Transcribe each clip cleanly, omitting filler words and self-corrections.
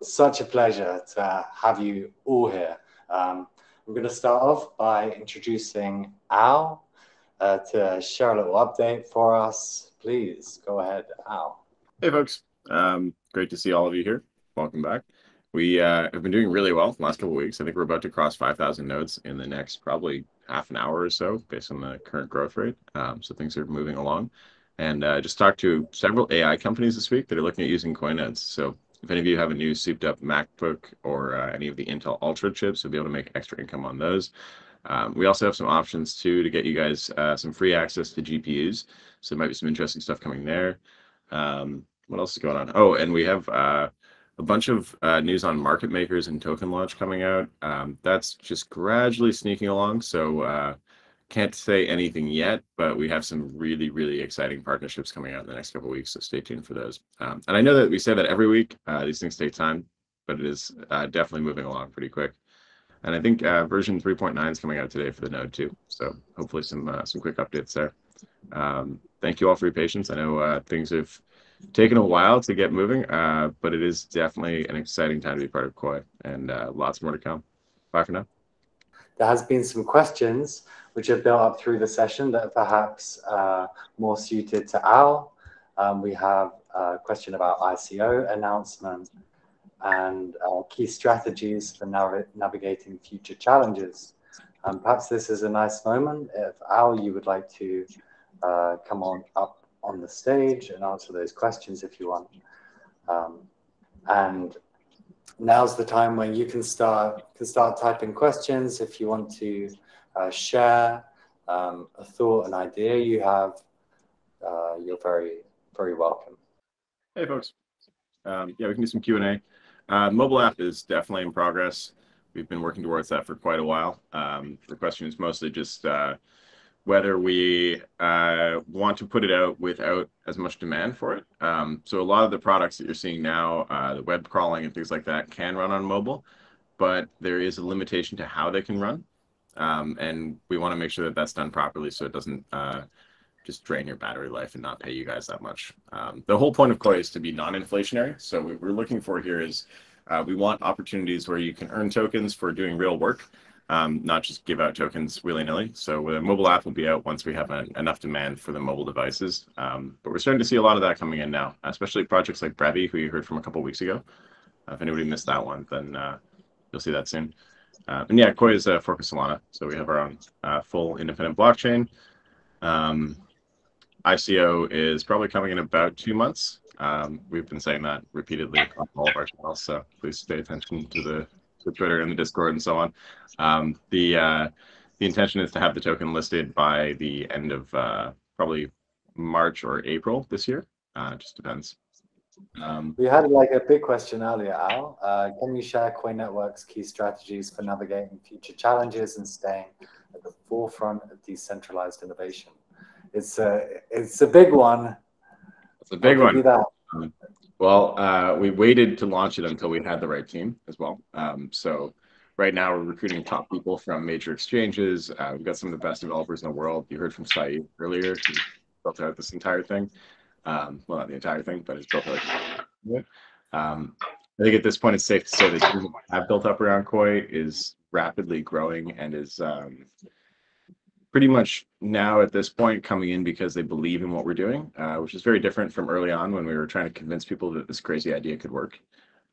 such a pleasure to have you all here. I'm going to start off by introducing Al to share a little update for us. Please go ahead, Al. Hey folks, great to see all of you here. Welcome back. We have been doing really well the last couple of weeks. I think we're about to cross 5,000 nodes in the next probably half an hour or so, based on the current growth rate. So things are moving along. And just talked to several AI companies this week that are looking at using Koii nodes. So if any of you have a new souped-up MacBook or any of the Intel Ultra chips, you'll be able to make extra income on those. We also have some options too to get you guys some free access to GPUs. So there might be some interesting stuff coming there. What else is going on? Oh, and we have a bunch of news on market makers and token launch coming out. That's just gradually sneaking along, so can't say anything yet, but we have some really, really exciting partnerships coming out in the next couple of weeks, so stay tuned for those. And I know that we say that every week. These things take time, but it is definitely moving along pretty quick. And I think version 3.9 is coming out today for the node too, so hopefully some quick updates there. Thank you all for your patience. I know things have taken a while to get moving, but it is definitely an exciting time to be part of Koii, and lots more to come. Bye for now. There has been some questions which have built up through the session that are perhaps more suited to Al. We have a question about ICO announcement and key strategies for navigating future challenges. Perhaps this is a nice moment if Al, you would like to come up on the stage and answer those questions if you want. And now's the time when you can start typing questions if you want to share a thought, an idea you have. You're very, very welcome. Hey folks. Yeah, we can do some Q&A. Mobile app is definitely in progress. We've been working towards that for quite a while. The question is mostly just whether we want to put it out without as much demand for it. So a lot of the products that you're seeing now, the web crawling and things like that, can run on mobile, but there is a limitation to how they can run. And we want to make sure that that's done properly so it doesn't just drain your battery life and not pay you guys that much. The whole point of Koii is to be non-inflationary. So what we're looking for here is we want opportunities where you can earn tokens for doing real work, not just give out tokens willy-nilly. So the mobile app will be out once we have enough demand for the mobile devices. But we're starting to see a lot of that coming in now, especially projects like Brevi, who you heard from a couple of weeks ago. If anybody missed that one, then you'll see that soon. And yeah, Koii is a fork of Solana. So we have our own full independent blockchain. ICO is probably coming in about 2 months. We've been saying that repeatedly on all of our channels, so please pay attention to the Twitter and the Discord and so on. The intention is to have the token listed by the end of probably March or April this year. Just depends. We had like a big question earlier, Al. Can you share Koii Network's key strategies for navigating future challenges and staying at the forefront of decentralized innovation? It's a big one. It's a big one. Well, we waited to launch it until we had the right team as well. So right now we're recruiting top people from major exchanges. We've got some of the best developers in the world. You heard from Saeed earlier. He built out this entire thing. Well, not the entire thing, but he's built out. I think at this point it's safe to say that the team I've built up around Koii is rapidly growing and is pretty much now at this point coming in because they believe in what we're doing, which is very different from early on when we were trying to convince people that this crazy idea could work.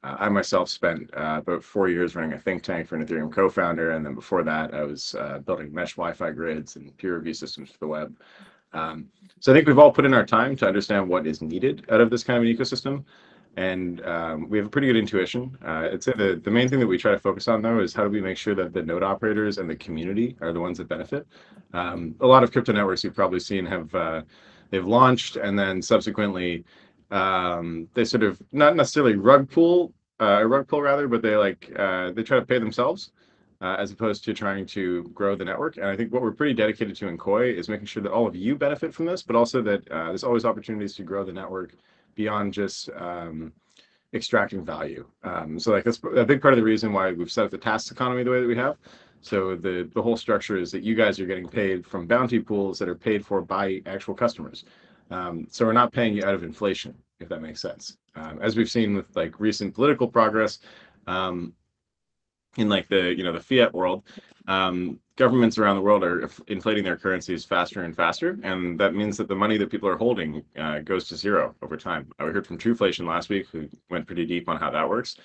I myself spent about 4 years running a think tank for an Ethereum co-founder, and then before that I was building mesh Wi-Fi grids and peer review systems for the web. So I think we've all put in our time to understand what is needed out of this kind of an ecosystem. And we have a pretty good intuition. I'd say the main thing that we try to focus on, though, is how do we make sure that the node operators and the community are the ones that benefit. A lot of crypto networks you've probably seen have they've launched and then subsequently they sort of not necessarily rug pull rather, but they try to pay themselves as opposed to trying to grow the network. And I think what we're pretty dedicated to in Koii is making sure that all of you benefit from this, but also that there's always opportunities to grow the network beyond just extracting value. So like that's a big part of the reason why we've set up the tasks economy the way that we have. So the whole structure is that you guys are getting paid from bounty pools that are paid for by actual customers. So we're not paying you out of inflation. if that makes sense. As we've seen with like recent political progress, in like the the fiat world, governments around the world are inflating their currencies faster and faster, and that means that the money that people are holding goes to zero over time. We heard from Trueflation last week, who went pretty deep on how that works.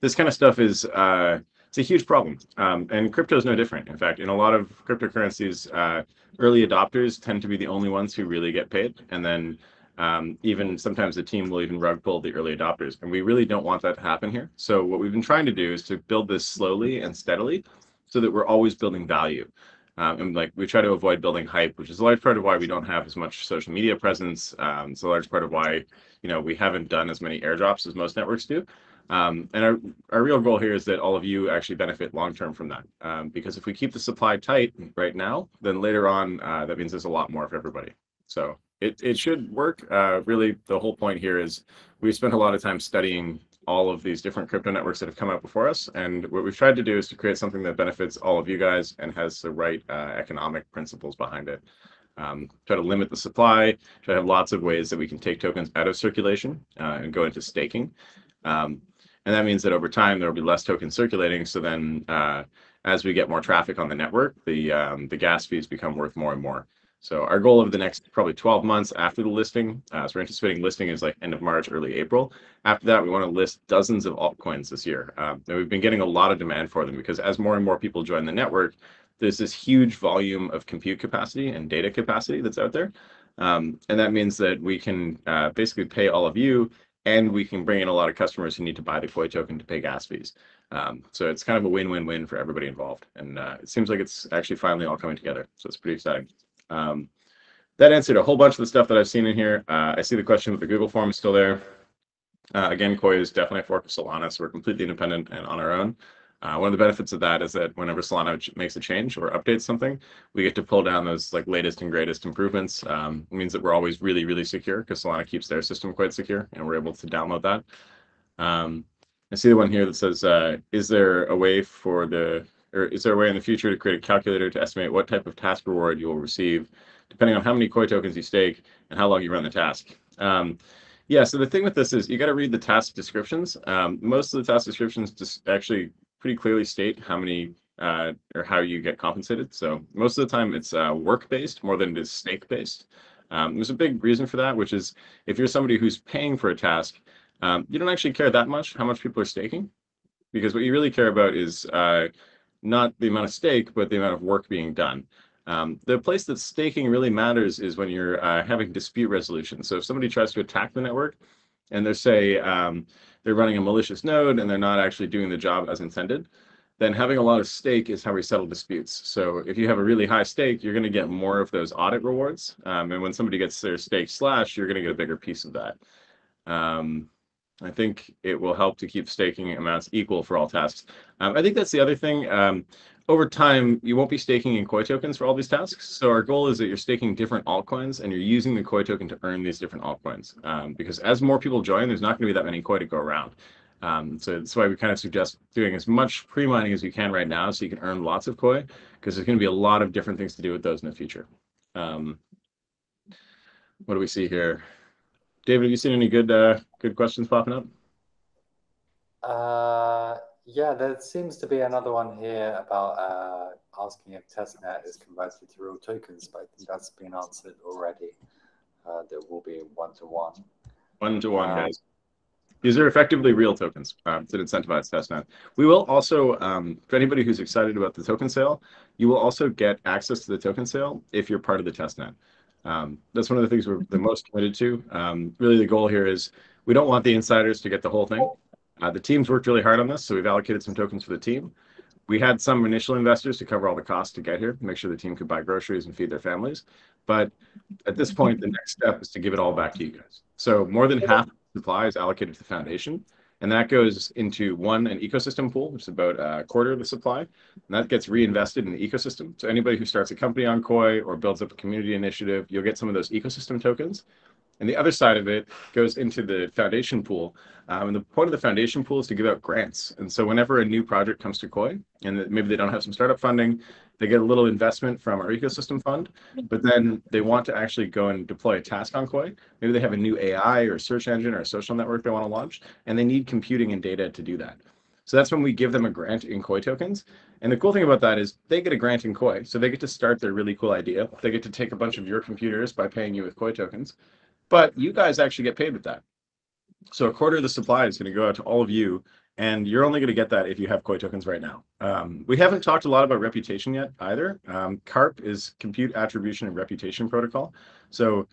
This kind of stuff is it's a huge problem, and crypto is no different. In fact, in a lot of cryptocurrencies, early adopters tend to be the only ones who really get paid, and then even sometimes the team will even rug pull the early adopters, and we really don't want that to happen here. So what we've been trying to do is to build this slowly and steadily, so that we're always building value. And like we try to avoid building hype, which is a large part of why we don't have as much social media presence. It's a large part of why we haven't done as many airdrops as most networks do. And our real goal here is that all of you actually benefit long term from that. Because if we keep the supply tight right now, then later on that means there's a lot more for everybody. So it should work. Really, the whole point here is we spent a lot of time studying all of these different crypto networks that have come out before us, and what we've tried to do is to create something that benefits all of you guys and has the right economic principles behind it. Try to limit the supply, try to have lots of ways that we can take tokens out of circulation and go into staking. And that means that over time there will be less tokens circulating, so then as we get more traffic on the network, the gas fees become worth more and more. So our goal over the next probably 12 months after the listing, so we're anticipating listing is like end of March, early April. After that, we want to list dozens of altcoins this year. And we've been getting a lot of demand for them because as more and more people join the network, there's this huge volume of compute capacity and data capacity that's out there. And that means that we can basically pay all of you, and we can bring in a lot of customers who need to buy the Koii token to pay gas fees. So it's kind of a win-win-win for everybody involved. And it seems like it's actually finally all coming together. So it's pretty exciting. That answered a whole bunch of the stuff that I've seen in here. I see the question with the Google form is still there. Again, Koii is definitely a fork of Solana, so we're completely independent and on our own. One of the benefits of that is that whenever Solana makes a change or updates something, we get to pull down those like latest and greatest improvements. It means that we're always really, really secure because Solana keeps their system quite secure, and we're able to download that. I see the one here that says, is there a way in the future to create a calculator to estimate what type of task reward you will receive, depending on how many Koii tokens you stake and how long you run the task? Yeah, so the thing with this is you got to read the task descriptions. Most of the task descriptions just actually pretty clearly state how many or how you get compensated. So most of the time it's work-based more than it is stake-based. There's a big reason for that, which is if you're somebody who's paying for a task, you don't actually care that much how much people are staking, because what you really care about is not the amount of stake, but the amount of work being done. The place that staking really matters is when you're having dispute resolution. So if somebody tries to attack the network and they're running a malicious node and they're not actually doing the job as intended, then having a lot of stake is how we settle disputes. So if you have a really high stake, you're going to get more of those audit rewards. And when somebody gets their stake slashed, you're going to get a bigger piece of that. I think it will help to keep staking amounts equal for all tasks. I think that's the other thing. Over time, you won't be staking in Koii tokens for all these tasks. So our goal is that you're staking different altcoins and you're using the Koii token to earn these different altcoins. Because as more people join, there's not going to be that many Koii to go around. So that's why we kind of suggest doing as much pre-mining as you can right now so you can earn lots of Koii, because there's going to be a lot of different things to do with those in the future. What do we see here? David, have you seen any good questions popping up? Yeah, there seems to be another one here about asking if testnet is converted to real tokens, but I think that's been answered already. There will be one-to-one. One-to-one, guys. These are effectively real tokens that incentivize testnet. We will also, for anybody who's excited about the token sale, you will also get access to the token sale if you're part of the testnet. That's one of the things we're the most committed to. Really, the goal here is we don't want the insiders to get the whole thing. The team's worked really hard on this, so we've allocated some tokens for the team. We had some initial investors to cover all the costs to get here, make sure the team could buy groceries and feed their families. But at this point, the next step is to give it all back to you guys. So more than half of the supply is allocated to the foundation, and that goes into an ecosystem pool, which is about a quarter of the supply, and that gets reinvested in the ecosystem. So anybody who starts a company on Koii or builds up a community initiative, you'll get some of those ecosystem tokens. And the other side of it goes into the foundation pool. And the point of the foundation pool is to give out grants. And so whenever a new project comes to Koii, and maybe they don't have some startup funding, They get a little investment from our ecosystem fund, but then they want to actually go and deploy a task on Koii. Maybe they have a new AI or search engine or a social network they want to launch, and they need computing and data to do that. So that's when we give them a grant in Koii tokens. And the cool thing about that is they get a grant in Koii. So they get to start their really cool idea. They get to take a bunch of your computers by paying you with Koii tokens. But you guys actually get paid with that. So a quarter of the supply is going to go out to all of you, and you're only going to get that if you have Koii tokens right now. We haven't talked a lot about reputation yet either. CARP is Compute Attribution and Reputation Protocol. So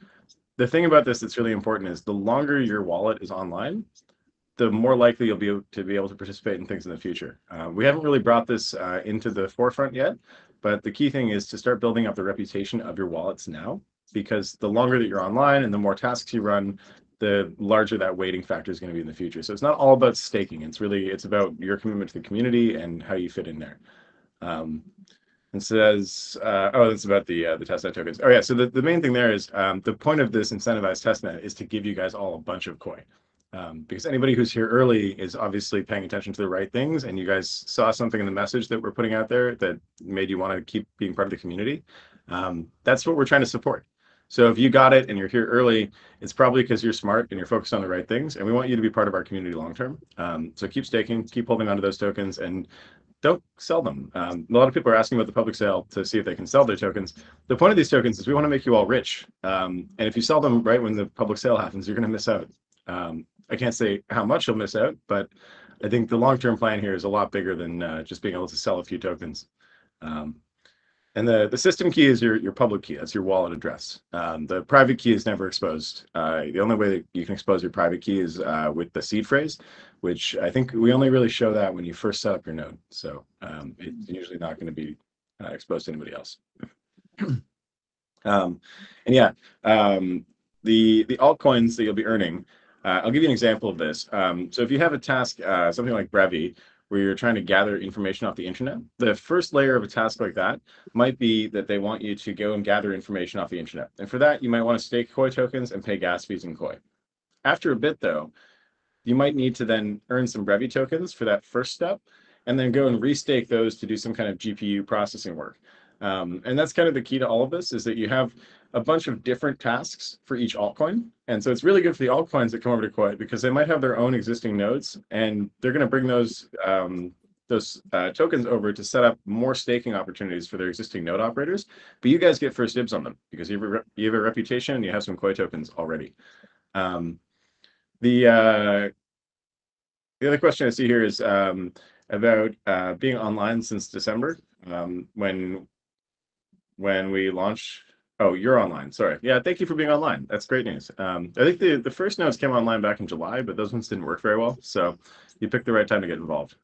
the thing about this that's really important is the longer your wallet is online, the more likely you'll be able to participate in things in the future. We haven't really brought this into the forefront yet, but the key thing is to start building up the reputation of your wallets now, because the longer that you're online and the more tasks you run, the larger that weighting factor is going to be in the future. So it's not all about staking. It's about your commitment to the community and how you fit in there. It says, it's about the testnet tokens. Oh yeah, so the main thing there is the point of this incentivized testnet is to give you guys all a bunch of Koii. Because anybody who's here early is obviously paying attention to the right things, and you guys saw something in the message that we're putting out there that made you want to keep being part of the community. That's what we're trying to support. So if you got it and you're here early, it's probably because you're smart and you're focused on the right things, and we want you to be part of our community long term. So keep staking, keep holding onto those tokens, and don't sell them. A lot of people are asking about the public sale to see if they can sell their tokens. The point of these tokens is we want to make you all rich. And if you sell them right when the public sale happens, you're going to miss out. I can't say how much you'll miss out, but I think the long-term plan here is a lot bigger than just being able to sell a few tokens. And the system key is your public key. That's your wallet address. The private key is never exposed. The only way that you can expose your private key is with the seed phrase, which I think we only really show that when you first set up your node. So it's usually not going to be exposed to anybody else. And yeah, the altcoins that you'll be earning, I'll give you an example of this. So if you have a task, something like Brevi, where you're trying to gather information off the internet, the first layer of a task like that might be that they want you to go and gather information off the internet. And for that, you might want to stake Koii tokens and pay gas fees in Koii. After a bit, though, you might need to then earn some Brevi tokens for that first step, and then go and restake those to do some kind of GPU processing work. And that's kind of the key to all of this, is that you have a bunch of different tasks for each altcoin. And so it's really good for the altcoins that come over to Koii, because they might have their own existing nodes, and they're going to bring those tokens over to set up more staking opportunities for their existing node operators. But you guys get first dibs on them because you have a reputation and you have some Koii tokens already. The other question I see here is about being online since December, when we launch. Oh, you're online. Sorry. Yeah, thank you for being online. That's great news. I think the first nodes came online back in July, but those ones didn't work very well. So you picked the right time to get involved.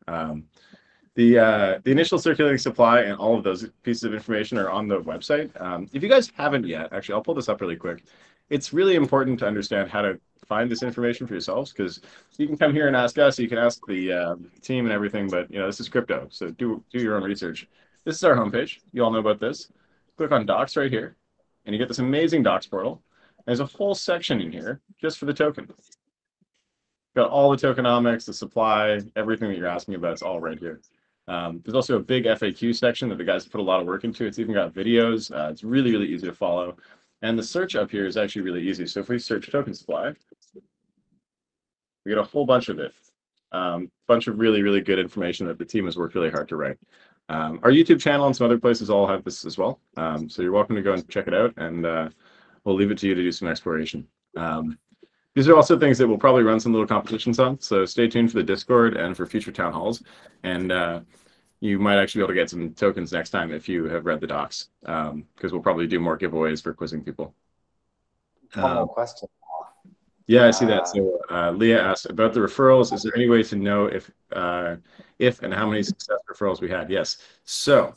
The initial circulating supply and all of those pieces of information are on the website. If you guys haven't yet, actually, I'll pull this up really quick. It's really important to understand how to find this information for yourselves, because you can come here and ask us, you can ask the team and everything, but this is crypto, so do your own research. This is our homepage. You all know about this. Click on Docs right here, and you get this amazing Docs portal. There's a whole section in here just for the token. Got all the tokenomics, the supply, everything that you're asking about. It's all right here. There's also a big FAQ section that the guys put a lot of work into. It's even got videos. It's really, really easy to follow. And the search up here is actually really easy. So if we search token supply, we get a whole bunch of it. Bunch of really, really good information that the team has worked really hard to write. Our YouTube channel and some other places all have this as well. So you're welcome to go and check it out, and we'll leave it to you to do some exploration. These are also things that we'll probably run some little competitions on. So stay tuned for the Discord and for future town halls. And you might actually be able to get some tokens next time if you have read the docs, because we'll probably do more giveaways for quizzing people. One more question. Yeah, I see that. So Leah asked about the referrals. Is there any way to know if and how many success referrals we had? Yes. So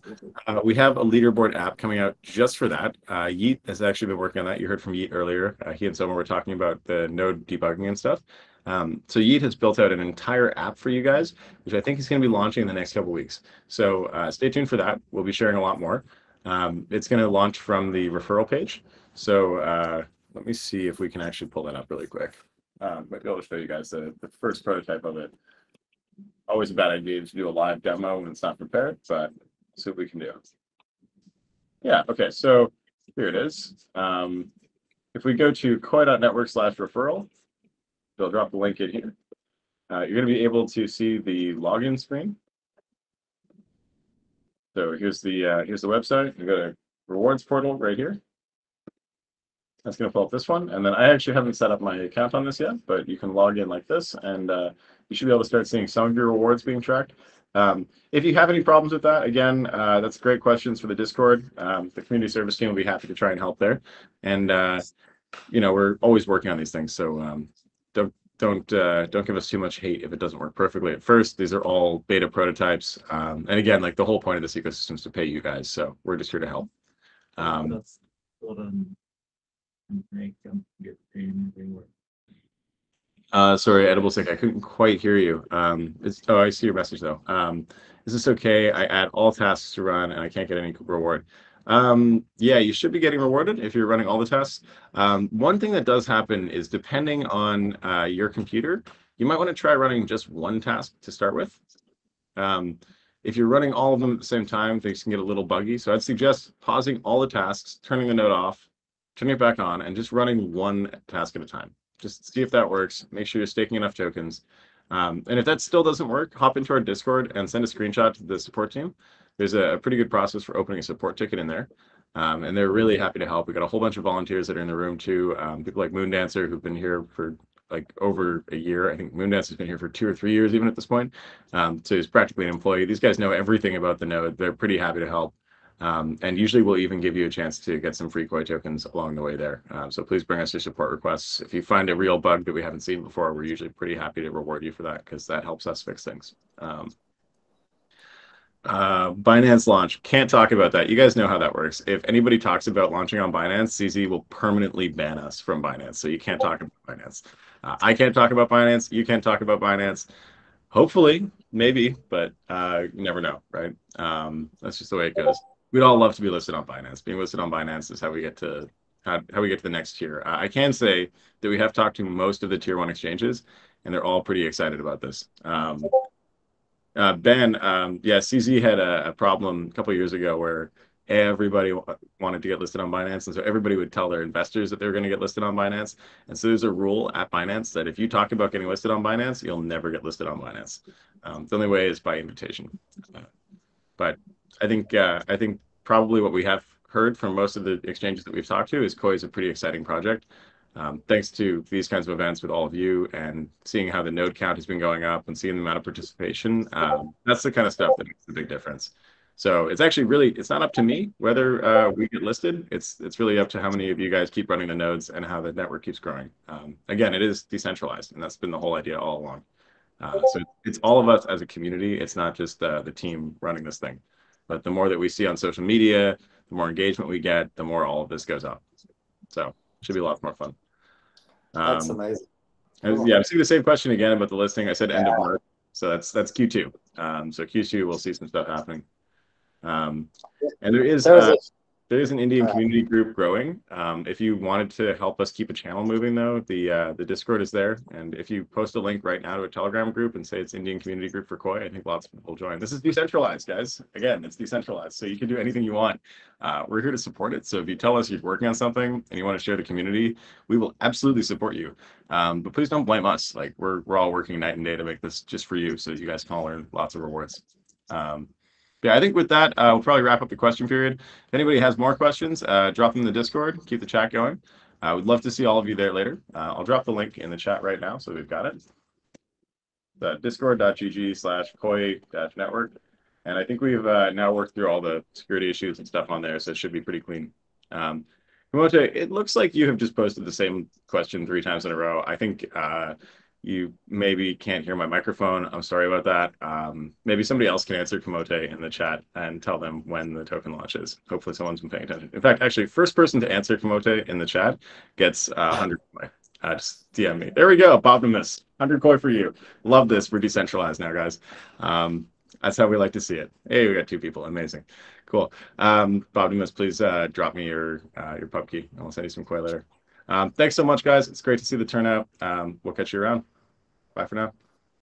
we have a leaderboard app coming out just for that. Yeet has actually been working on that. You heard from Yeet earlier. He and someone were talking about the node debugging and stuff. So Yeet has built out an entire app for you guys, which I think he's going to be launching in the next couple of weeks. So stay tuned for that. We'll be sharing a lot more. It's going to launch from the referral page. So let me see if we can actually pull that up really quick. Might be able to show you guys the first prototype of it. Always a bad idea to do a live demo when it's not prepared, but let's see what we can do. Yeah, okay, so here it is. If we go to koi.network/referral, they'll drop the link in here. You're going to be able to see the login screen. So here's the website. You go to rewards portal right here. That's going to pull up this one. And then I actually haven't set up my account on this yet, but you can log in like this, and you should be able to start seeing some of your rewards being tracked. If you have any problems with that, again, that's great questions for the Discord. The community service team will be happy to try and help there. And we're always working on these things, so don't give us too much hate if it doesn't work perfectly at first. These are all beta prototypes, and again, like the whole point of this ecosystem is to pay you guys, so we're just here to help. Sorry, Edible Sick, I couldn't quite hear you. I see your message though. Is this okay? I add all tasks to run and I can't get any reward. Yeah, you should be getting rewarded if you're running all the tests. One thing that does happen is depending on your computer, you might want to try running just one task to start with. If you're running all of them at the same time, things can get a little buggy. So I'd suggest pausing all the tasks, turning the node off, turning it back on, and just running one task at a time. Just see if that works. Make sure you're staking enough tokens. And if that still doesn't work, hop into our Discord and send a screenshot to the support team. There's a pretty good process for opening a support ticket in there. And they're really happy to help. We got a whole bunch of volunteers that are in the room too. People like Moondancer, who've been here for like over a year. I think Moondance has been here for 2 or 3 years, even at this point. So he's practically an employee. These guys know everything about the node. They're pretty happy to help. And usually we'll even give you a chance to get some free Koii tokens along the way there. So please bring us your support requests. If you find a real bug that we haven't seen before, we're usually pretty happy to reward you for that because that helps us fix things. Binance launch. Can't talk about that. You guys know how that works. If anybody talks about launching on Binance, CZ will permanently ban us from Binance. So you can't talk about Binance. I can't talk about Binance. You can't talk about Binance. Hopefully, maybe, but you never know, right? That's just the way it goes. We'd all love to be listed on Binance. Being listed on Binance is how we get to how we get to the next tier. I can say that we have talked to most of the tier 1 exchanges, and they're all pretty excited about this. Ben, yeah, CZ had a problem a couple of years ago where everybody wanted to get listed on Binance, and so everybody would tell their investors that they were going to get listed on Binance. And so there's a rule at Binance that if you talk about getting listed on Binance, you'll never get listed on Binance. The only way is by invitation. But I think probably what we have heard from most of the exchanges that we've talked to is Koii is a pretty exciting project. Thanks to these kinds of events with all of you and seeing how the node count has been going up and seeing the amount of participation, that's the kind of stuff that makes a big difference. So it's actually really, it's not up to me whether we get listed. It's really up to how many of you guys keep running the nodes and how the network keeps growing. Again, it is decentralized, and that's been the whole idea all along. So it's all of us as a community. It's not just the team running this thing. But the more that we see on social media, the more engagement we get, the more all of this goes up. So it should be a lot more fun. That's amazing. Yeah, I'm seeing the same question again about the listing. I said end of March, so that's Q2. So Q2 we'll see some stuff happening. And there is an Indian community group growing. If you wanted to help us keep a channel moving, though, the Discord is there. And if you post a link right now to a Telegram group and say it's Indian community group for Koii, I think lots of people will join. This is decentralized, guys. Again, it's decentralized, so you can do anything you want. We're here to support it. So if you tell us you're working on something and you want to share the community, we will absolutely support you. But please don't blame us. Like we're all working night and day to make this just for you, so you guys can all earn lots of rewards. Yeah, I think with that, we'll probably wrap up the question period. If anybody has more questions, drop them in the Discord. Keep the chat going. I would love to see all of you there later. I'll drop the link in the chat right now, so we've got it. The discord.gg/Koii-network. And I think we've now worked through all the security issues and stuff on there, so it should be pretty clean. Komote, it looks like you have just posted the same question 3 times in a row. I think you maybe can't hear my microphone. I'm sorry about that. Maybe somebody else can answer Komote in the chat and tell them when the token launches. Hopefully someone's been paying attention. In fact, actually, first person to answer Komote in the chat gets 100 Koii. Just DM me. There we go, Bobnimus. 100 Koii for you. Love this. We're decentralized now, guys. That's how we like to see it. Hey, we got 2 people. Amazing. Cool. Bobnimus, please drop me your pub key. I'll send you some Koii later. Thanks so much, guys. It's great to see the turnout. We'll catch you around. Bye for now.